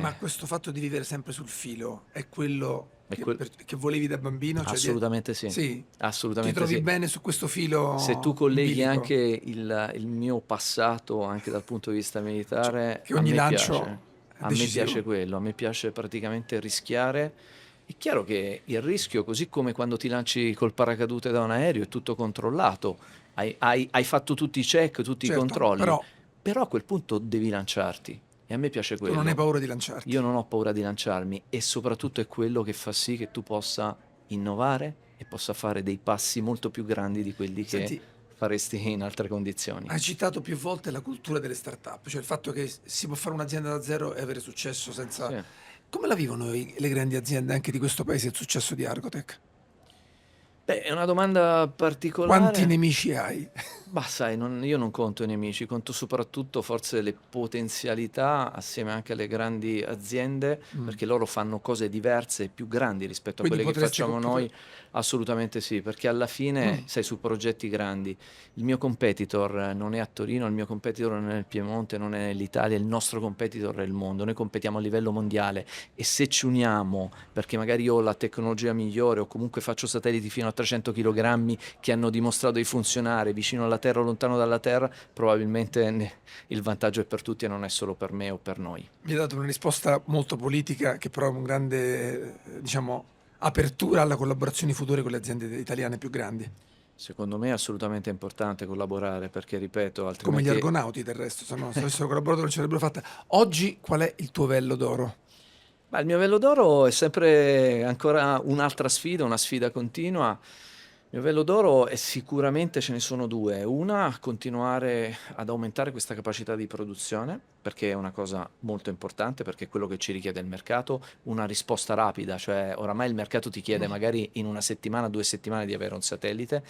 [SPEAKER 2] ma questo fatto di vivere sempre sul filo è quello
[SPEAKER 1] È
[SPEAKER 2] che,
[SPEAKER 1] quel-
[SPEAKER 2] che volevi da bambino? Cioè
[SPEAKER 1] Assolutamente sì,
[SPEAKER 2] sì, ti
[SPEAKER 1] assolutamente
[SPEAKER 2] trovi
[SPEAKER 1] sì.
[SPEAKER 2] bene su questo
[SPEAKER 1] Se tu
[SPEAKER 2] filo in
[SPEAKER 1] colleghi
[SPEAKER 2] bilico,
[SPEAKER 1] anche il mio passato, anche dal punto di vista
[SPEAKER 2] cioè,
[SPEAKER 1] militare,
[SPEAKER 2] che
[SPEAKER 1] a
[SPEAKER 2] ogni
[SPEAKER 1] me
[SPEAKER 2] lancio
[SPEAKER 1] piace.
[SPEAKER 2] è
[SPEAKER 1] A me
[SPEAKER 2] decisivo.
[SPEAKER 1] piace quello, a me piace praticamente rischiare. È chiaro che il rischio, così come quando ti lanci col paracadute da un aereo, è tutto controllato, hai fatto tutti i check, tutti i
[SPEAKER 2] Certo,
[SPEAKER 1] controlli,
[SPEAKER 2] però
[SPEAKER 1] però a quel punto devi lanciarti e a me piace
[SPEAKER 2] tu non hai
[SPEAKER 1] quello.
[SPEAKER 2] paura di lanciarti.
[SPEAKER 1] Io non ho paura di lanciarmi e soprattutto è quello che fa sì che tu possa innovare e possa fare dei passi molto più grandi di quelli che
[SPEAKER 2] Senti,
[SPEAKER 1] faresti in altre condizioni.
[SPEAKER 2] hai citato più volte la cultura delle start-up, cioè il fatto che si può fare un'azienda da zero e avere successo senza...
[SPEAKER 1] Sì.
[SPEAKER 2] Come la vivono le grandi aziende anche di questo paese il successo di Argotec?
[SPEAKER 1] Beh, è una domanda
[SPEAKER 2] Quanti
[SPEAKER 1] particolare.
[SPEAKER 2] nemici hai?
[SPEAKER 1] Bah, sai, io non conto i nemici, conto soprattutto forse le potenzialità assieme anche alle grandi aziende,
[SPEAKER 2] Mm.
[SPEAKER 1] perché loro fanno cose diverse e più grandi rispetto a
[SPEAKER 2] Quindi
[SPEAKER 1] quelle che
[SPEAKER 2] potresti...
[SPEAKER 1] facciamo noi. Assolutamente sì, perché alla fine,
[SPEAKER 2] Mm.
[SPEAKER 1] sai, su progetti grandi, il mio competitor non è a Torino, il mio competitor non è nel Piemonte, non è nell'Italia, il nostro competitor è il mondo. Noi competiamo a livello mondiale e se ci uniamo, perché magari io ho la tecnologia migliore o comunque faccio satelliti fino a 300 kg che hanno dimostrato di funzionare vicino alla Terra o lontano dalla Terra, probabilmente il vantaggio è per tutti e non è solo per me o per noi.
[SPEAKER 2] Mi hai dato una risposta molto politica che però è un grande, diciamo, apertura alla collaborazioni future con le aziende italiane più grandi,
[SPEAKER 1] Secondo me è assolutamente importante collaborare perché, ripeto,
[SPEAKER 2] come gli
[SPEAKER 1] altrimenti...
[SPEAKER 2] argonauti del resto, se no, se avessero collaborato non ce l'avrebbero fatta. Oggi qual è il tuo vello d'oro?
[SPEAKER 1] Ma il mio vello d'oro è sempre ancora un'altra sfida, una sfida continua. Il mio vello d'oro è sicuramente ce ne sono due. Una, continuare ad aumentare questa capacità di produzione, perché è una cosa molto importante, perché è quello che ci richiede il mercato, una risposta rapida, cioè oramai il mercato ti chiede magari in una settimana, 2 settimane di avere un satellite.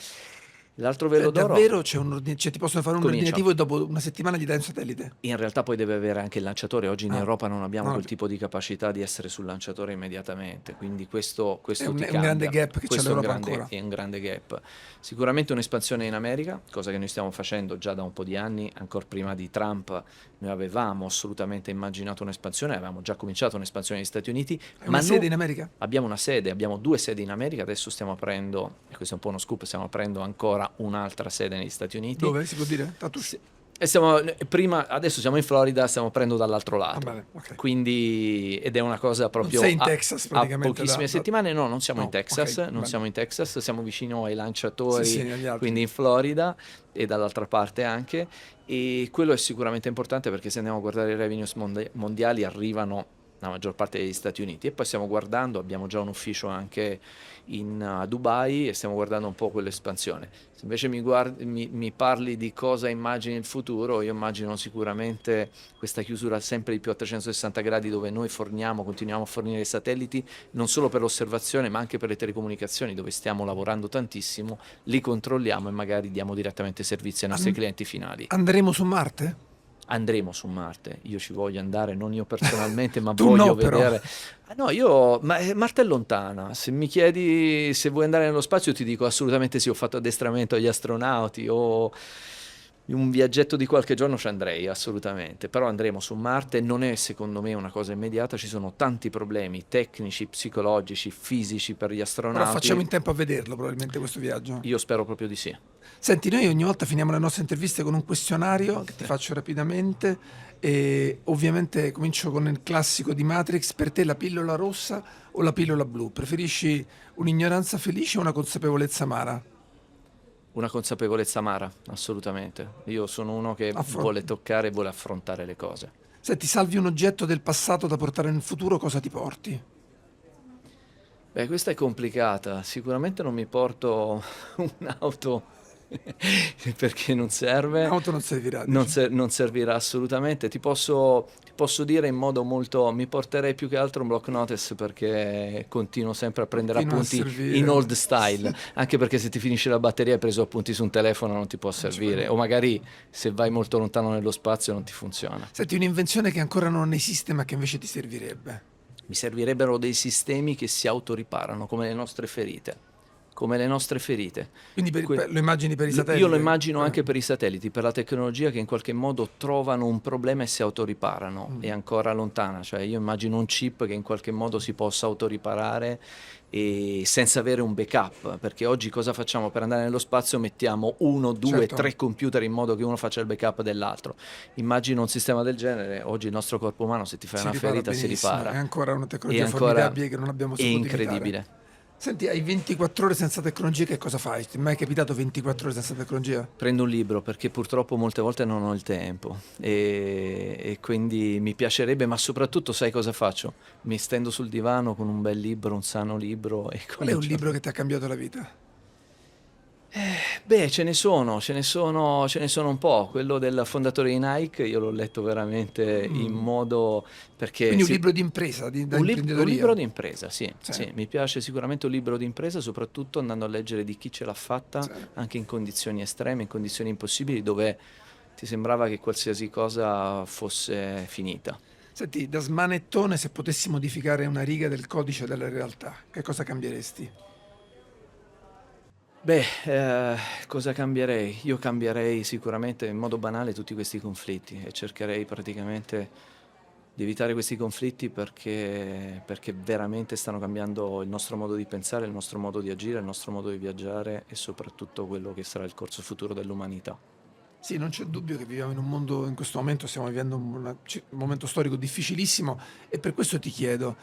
[SPEAKER 1] L'altro
[SPEAKER 2] Cioè
[SPEAKER 1] vello d'oro
[SPEAKER 2] davvero c'è un ordine, cioè ti possono fare un
[SPEAKER 1] comincia.
[SPEAKER 2] ordinativo e dopo una settimana gli dai un satellite?
[SPEAKER 1] In realtà poi deve avere anche il lanciatore. Oggi in
[SPEAKER 2] Ah,
[SPEAKER 1] Europa non abbiamo
[SPEAKER 2] no,
[SPEAKER 1] quel tipo di capacità di essere sul lanciatore immediatamente, quindi questo ti
[SPEAKER 2] è un grande
[SPEAKER 1] cambia.
[SPEAKER 2] gap che c'è
[SPEAKER 1] Questo
[SPEAKER 2] l'Europa ancora.
[SPEAKER 1] è un grande gap. Sicuramente un'espansione in America, cosa che noi stiamo facendo già da un po' di anni, ancora prima di Trump noi avevamo assolutamente immaginato un'espansione, avevamo già cominciato un'espansione negli Stati Uniti,
[SPEAKER 2] È
[SPEAKER 1] ma
[SPEAKER 2] una sede in America?
[SPEAKER 1] abbiamo una sede, abbiamo 2 sedi in America, adesso stiamo aprendo, e questo è un po' uno scoop, stiamo aprendo ancora un'altra sede negli Stati Uniti.
[SPEAKER 2] Dove si può dire? Tatush?
[SPEAKER 1] Sì. E adesso siamo in Florida, stiamo aprendo dall'altro
[SPEAKER 2] Va
[SPEAKER 1] lato.
[SPEAKER 2] bene, ok.
[SPEAKER 1] Quindi, ed è una cosa
[SPEAKER 2] Non
[SPEAKER 1] proprio
[SPEAKER 2] sei in Texas
[SPEAKER 1] a
[SPEAKER 2] praticamente
[SPEAKER 1] pochissime settimane. No, non siamo
[SPEAKER 2] no,
[SPEAKER 1] in Texas,
[SPEAKER 2] ok,
[SPEAKER 1] non
[SPEAKER 2] bene.
[SPEAKER 1] siamo in Texas, siamo vicino ai
[SPEAKER 2] Sì,
[SPEAKER 1] lanciatori,
[SPEAKER 2] sì, agli altri.
[SPEAKER 1] quindi in Florida e dall'altra parte anche. E quello è sicuramente importante perché se andiamo a guardare i revenues mondiali arrivano la maggior parte degli Stati Uniti e poi stiamo guardando, abbiamo già un ufficio anche in Dubai e stiamo guardando un po' quell'espansione. Se invece mi parli di cosa immagini il futuro, io immagino sicuramente questa chiusura sempre di più a 360 gradi dove noi continuiamo a fornire satelliti non solo per l'osservazione ma anche per le telecomunicazioni dove stiamo lavorando tantissimo, li controlliamo e magari diamo direttamente servizi ai nostri clienti finali.
[SPEAKER 2] Andremo su Marte?
[SPEAKER 1] Andremo su Marte, io ci voglio andare, non io personalmente, ma
[SPEAKER 2] Tu
[SPEAKER 1] voglio
[SPEAKER 2] no, però.
[SPEAKER 1] vedere. No, Marte è lontana. Se mi chiedi se vuoi andare nello spazio, ti dico assolutamente sì. Ho fatto addestramento agli astronauti o un viaggetto di qualche giorno ci andrei, assolutamente. Però andremo su Marte, non è secondo me una cosa immediata. Ci sono tanti problemi tecnici, psicologici, fisici per gli
[SPEAKER 2] Però
[SPEAKER 1] astronauti.
[SPEAKER 2] facciamo in tempo a vederlo probabilmente questo viaggio.
[SPEAKER 1] Io spero proprio di sì.
[SPEAKER 2] Senti, noi ogni volta finiamo le nostre interviste con un questionario che ti faccio rapidamente e ovviamente comincio con il classico di Matrix. Per te la pillola rossa o la pillola blu? Preferisci un'ignoranza felice o una consapevolezza amara?
[SPEAKER 1] Una consapevolezza amara, assolutamente. Io sono uno che vuole toccare e vuole affrontare le cose.
[SPEAKER 2] Se ti salvi un oggetto del passato da portare nel futuro, cosa ti porti?
[SPEAKER 1] Beh, questa è complicata. Sicuramente non mi porto un'auto perché non serve.
[SPEAKER 2] L'auto non servirà,
[SPEAKER 1] Non,
[SPEAKER 2] dici.
[SPEAKER 1] non servirà assolutamente. Ti posso dire in modo molto... Mi porterei più che altro un block notice perché continuo sempre a prendere
[SPEAKER 2] Continua a
[SPEAKER 1] appunti
[SPEAKER 2] servire.
[SPEAKER 1] in old style. Anche perché se ti finisce la batteria e hai preso appunti su un telefono non ti può servire. O magari se vai molto lontano nello spazio non ti funziona.
[SPEAKER 2] Senti, un'invenzione che ancora non esiste ma che invece ti servirebbe.
[SPEAKER 1] Mi servirebbero dei sistemi che si autoriparano, come le nostre ferite. Come le nostre ferite.
[SPEAKER 2] Quindi lo immagini per i satelliti?
[SPEAKER 1] Io lo immagino anche per i satelliti, per la tecnologia che in qualche modo trovano un problema e si autoriparano. È ancora lontana, cioè io immagino un chip che in qualche modo si possa autoriparare e senza avere un backup, perché oggi cosa facciamo per andare nello spazio? Mettiamo 1, 2,
[SPEAKER 2] Certo.
[SPEAKER 1] 3 computer in modo che uno faccia il backup dell'altro. Immagino un sistema del genere, oggi il nostro corpo umano se ti fai una ferita si ripara.
[SPEAKER 2] È ancora una tecnologia formidabile che non abbiamo saputo
[SPEAKER 1] È incredibile.
[SPEAKER 2] imitare. Senti, hai 24 ore senza tecnologia, che cosa fai? Ti è mai capitato 24 ore senza tecnologia?
[SPEAKER 1] Prendo un libro perché purtroppo molte volte non ho il tempo e quindi mi piacerebbe, ma soprattutto sai cosa faccio? Mi stendo sul divano con un bel libro, un sano libro e
[SPEAKER 2] Qual è un
[SPEAKER 1] comincio.
[SPEAKER 2] libro che ti ha cambiato la vita?
[SPEAKER 1] Beh, ce ne sono un po'. Quello del fondatore di Nike, io l'ho letto veramente in
[SPEAKER 2] Mm.
[SPEAKER 1] modo perché
[SPEAKER 2] Quindi un libro di impresa, da
[SPEAKER 1] un libro
[SPEAKER 2] imprenditoria.
[SPEAKER 1] di impresa, sì,
[SPEAKER 2] Sì,
[SPEAKER 1] sì, mi piace sicuramente un libro di impresa, soprattutto andando a leggere di chi ce l'ha fatta
[SPEAKER 2] sì.
[SPEAKER 1] anche in condizioni estreme, in condizioni impossibili, dove ti sembrava che qualsiasi cosa fosse finita.
[SPEAKER 2] Senti, da smanettone, se potessi modificare una riga del codice della realtà, che cosa cambieresti?
[SPEAKER 1] Beh, cosa cambierei? Io cambierei sicuramente in modo banale tutti questi conflitti e cercherei praticamente di evitare questi conflitti perché veramente stanno cambiando il nostro modo di pensare, il nostro modo di agire, il nostro modo di viaggiare e soprattutto quello che sarà il corso futuro dell'umanità.
[SPEAKER 2] Sì, non c'è dubbio che viviamo in un mondo, in questo momento stiamo vivendo un momento storico difficilissimo, e per questo ti chiedo,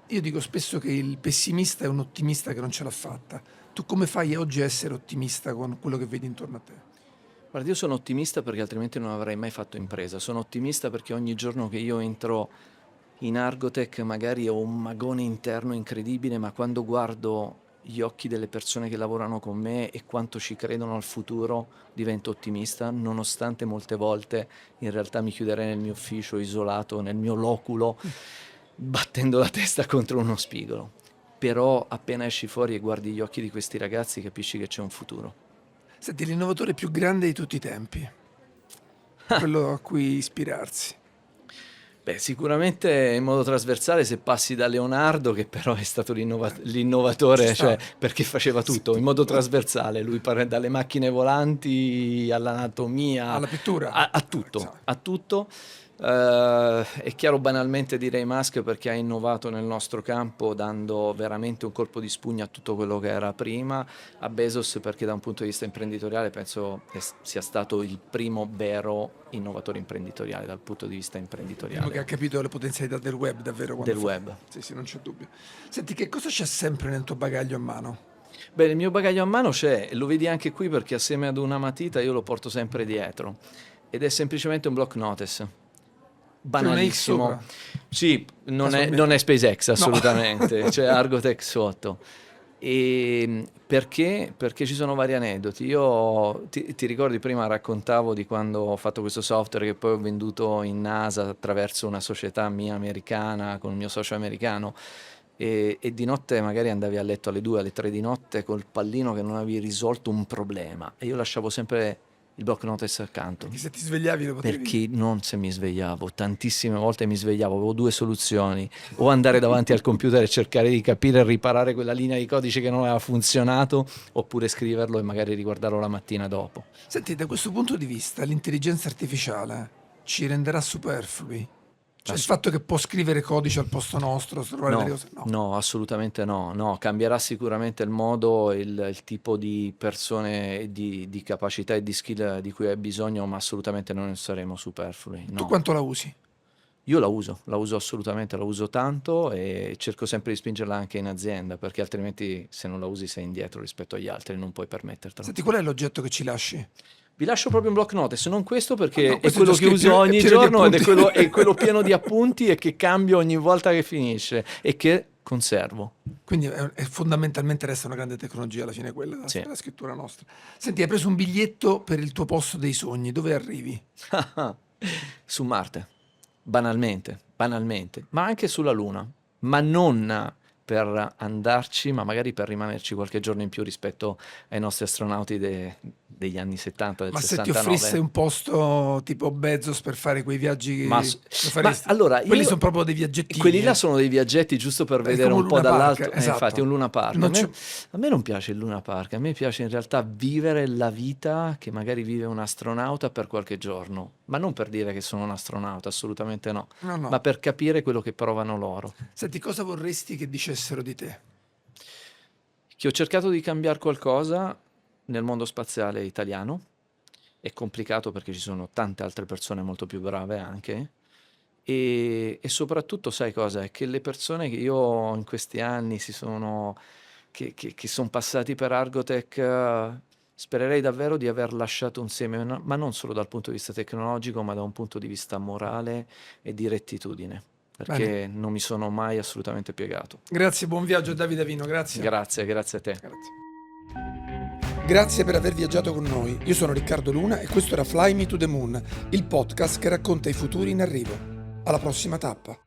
[SPEAKER 2] io dico spesso che il pessimista è un ottimista che non ce l'ha fatta. Tu come fai oggi a essere ottimista con quello che vedi intorno a te?
[SPEAKER 1] Guarda, io sono ottimista perché altrimenti non avrei mai fatto impresa. Sono ottimista perché ogni giorno che io entro in Argotech magari ho un magone interno incredibile, ma quando guardo gli occhi delle persone che lavorano con me e quanto ci credono al futuro, divento ottimista, nonostante molte volte in realtà mi chiuderei nel mio ufficio, isolato, nel mio loculo, battendo la testa contro uno spigolo. Però appena esci fuori e guardi gli occhi di questi ragazzi, capisci che c'è un futuro.
[SPEAKER 2] Senti, l'innovatore più grande di tutti i tempi, quello a cui ispirarsi.
[SPEAKER 1] Beh, sicuramente in modo trasversale se passi da Leonardo, che però è stato
[SPEAKER 2] Ci
[SPEAKER 1] l'innovatore, cioè
[SPEAKER 2] sta.
[SPEAKER 1] perché faceva tutto in modo trasversale, lui dalle macchine volanti all'anatomia,
[SPEAKER 2] Alla pittura.
[SPEAKER 1] a tutto,
[SPEAKER 2] Insomma.
[SPEAKER 1] a tutto. È chiaro, banalmente direi Musk perché ha innovato nel nostro campo dando veramente un colpo di spugna a tutto quello che era prima, a Bezos perché da un punto di vista imprenditoriale penso sia stato il primo vero innovatore imprenditoriale dal punto di vista
[SPEAKER 2] Il primo che ha
[SPEAKER 1] imprenditoriale
[SPEAKER 2] capito le potenzialità del web davvero quando
[SPEAKER 1] del
[SPEAKER 2] fa.
[SPEAKER 1] web.
[SPEAKER 2] Sì, sì, non c'è dubbio. Senti, che cosa c'è sempre nel tuo bagaglio a mano?
[SPEAKER 1] Beh, il mio bagaglio a mano c'è, e lo vedi anche qui perché assieme ad una matita io lo porto sempre dietro ed è semplicemente un block notice.
[SPEAKER 2] C'è una X
[SPEAKER 1] Banalissimo.
[SPEAKER 2] sopra?
[SPEAKER 1] Sì, non è
[SPEAKER 2] Casualmente?
[SPEAKER 1] SpaceX
[SPEAKER 2] No.
[SPEAKER 1] assolutamente, c'è Argotech sotto. E perché? Perché ci sono vari aneddoti. Io ti ricordi prima raccontavo di quando ho fatto questo software che poi ho venduto in NASA attraverso una società mia americana con il mio socio americano e di notte magari andavi a letto alle 2, alle 3 di notte col pallino che non avevi risolto un problema e io lasciavo sempre il block notice accanto.
[SPEAKER 2] Perché se ti svegliavi lo potevi.
[SPEAKER 1] Perché non se mi svegliavo, tantissime volte mi svegliavo, avevo due soluzioni, o andare davanti al computer e cercare di capire e riparare quella linea di codice che non aveva funzionato, oppure scriverlo e magari riguardarlo la mattina dopo.
[SPEAKER 2] Senti, da questo punto di vista, l'intelligenza artificiale ci renderà superflui? Cioè il
[SPEAKER 1] Ass-
[SPEAKER 2] fatto che può scrivere codice al posto nostro, trovare delle
[SPEAKER 1] No,
[SPEAKER 2] cose? No.
[SPEAKER 1] no, assolutamente no, no, cambierà sicuramente il modo, il tipo di persone, e di capacità e di skill di cui hai bisogno, ma assolutamente non ne saremo superflui,
[SPEAKER 2] Tu
[SPEAKER 1] no.
[SPEAKER 2] quanto la usi?
[SPEAKER 1] Io la uso assolutamente, la uso tanto e cerco sempre di spingerla anche in azienda, perché altrimenti se non la usi sei indietro rispetto agli altri, non puoi permettertelo.
[SPEAKER 2] Senti, qual è l'oggetto che ci lasci?
[SPEAKER 1] Vi lascio proprio un block notice, non questo
[SPEAKER 2] Ah, no,
[SPEAKER 1] perché è
[SPEAKER 2] questo è già
[SPEAKER 1] quello che
[SPEAKER 2] scritto,
[SPEAKER 1] uso
[SPEAKER 2] è
[SPEAKER 1] ogni
[SPEAKER 2] pieno di
[SPEAKER 1] giorno ed
[SPEAKER 2] appunti.
[SPEAKER 1] è quello pieno di appunti e che cambio ogni volta che finisce e che conservo.
[SPEAKER 2] Quindi fondamentalmente resta una grande tecnologia alla fine quella,
[SPEAKER 1] Sì.
[SPEAKER 2] la scrittura nostra. Senti, hai preso un biglietto per il tuo posto dei sogni, dove arrivi?
[SPEAKER 1] Su Marte, banalmente, ma anche sulla Luna, ma non per andarci, ma magari per rimanerci qualche giorno in più rispetto ai nostri astronauti degli anni 70, del
[SPEAKER 2] Ma se ti offrisse
[SPEAKER 1] 69.
[SPEAKER 2] un posto tipo Bezos per fare quei
[SPEAKER 1] Ma,
[SPEAKER 2] viaggi,
[SPEAKER 1] s-
[SPEAKER 2] lo
[SPEAKER 1] ma
[SPEAKER 2] faresti?
[SPEAKER 1] allora,
[SPEAKER 2] Quelli
[SPEAKER 1] io,
[SPEAKER 2] sono proprio dei viaggettini,
[SPEAKER 1] quelli là sono dei viaggetti giusto per
[SPEAKER 2] È
[SPEAKER 1] vedere
[SPEAKER 2] come un
[SPEAKER 1] un po'
[SPEAKER 2] Luna Park,
[SPEAKER 1] dall'alto. Infatti, è un
[SPEAKER 2] esatto.
[SPEAKER 1] Luna Park.
[SPEAKER 2] Non c'è-
[SPEAKER 1] A me non piace il Luna Park, a me piace in realtà vivere la vita che magari vive un astronauta per qualche giorno, ma non per dire che sono un astronauta, assolutamente no,
[SPEAKER 2] No,
[SPEAKER 1] ma
[SPEAKER 2] no.
[SPEAKER 1] per capire quello che provano loro.
[SPEAKER 2] Senti, cosa vorresti che dicessero di te?
[SPEAKER 1] Che ho cercato di cambiare qualcosa nel mondo spaziale italiano, è complicato perché ci sono tante altre persone molto più brave anche, e soprattutto sai cosa? È che le persone che io in questi anni che sono passati per Argotec. Spererei davvero di aver lasciato un seme, ma non solo dal punto di vista tecnologico, ma da un punto di vista morale e di rettitudine, perché non mi sono mai assolutamente piegato.
[SPEAKER 2] Grazie, buon viaggio Davide Vino, grazie.
[SPEAKER 1] Grazie a te.
[SPEAKER 2] Grazie per aver viaggiato con noi. Io sono Riccardo Luna e questo era Fly Me to the Moon, il podcast che racconta i futuri in arrivo. Alla prossima tappa.